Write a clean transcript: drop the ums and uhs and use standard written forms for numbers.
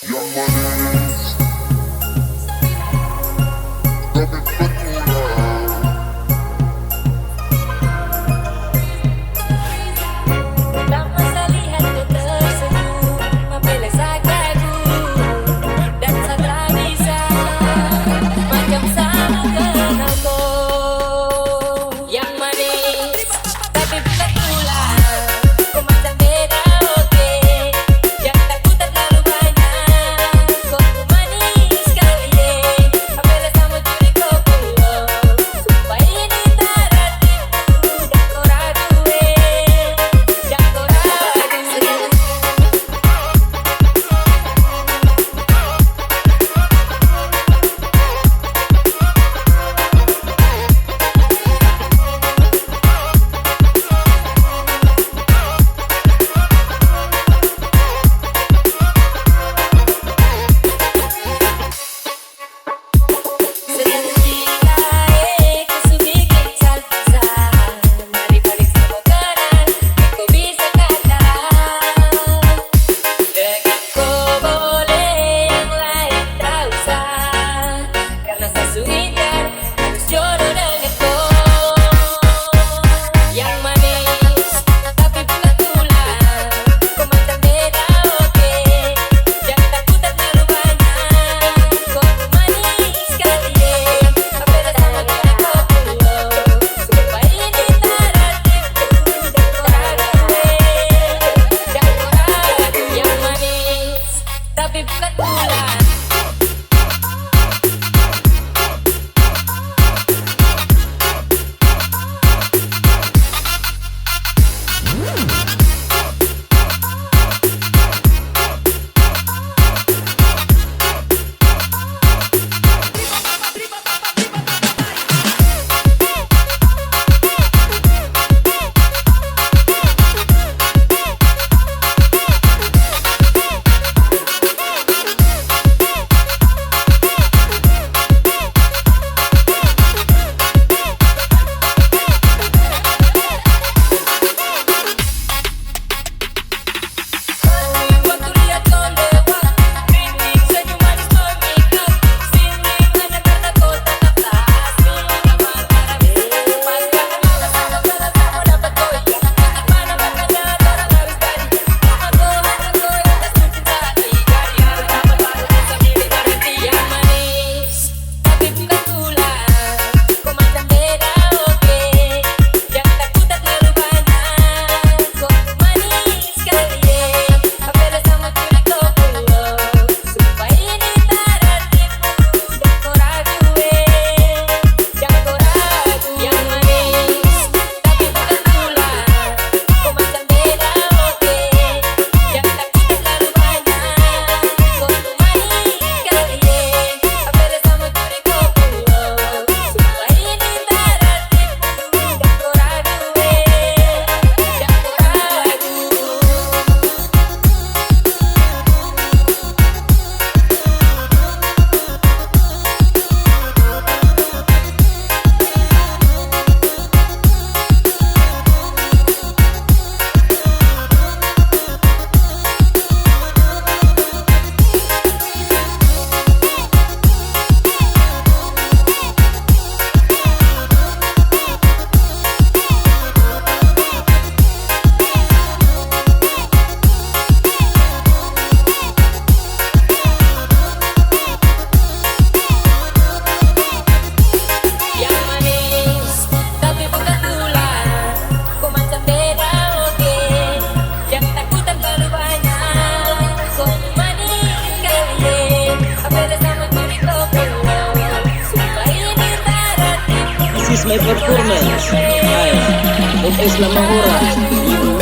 Yang manis, tapi betulan. Tak masa lihat kau tersenyum membela sagaku dan Sandra bisa macam sama kenal kau. Yang manis tapi bukan tulang, kau macam beda oke. Yang takut terlalu banyak, kau manis sekali. Membela sama curi kau supaya ini tak tertipu dan kau ragu. Tapi bukan tulang. This is my performance. Hi, this is Lamahura.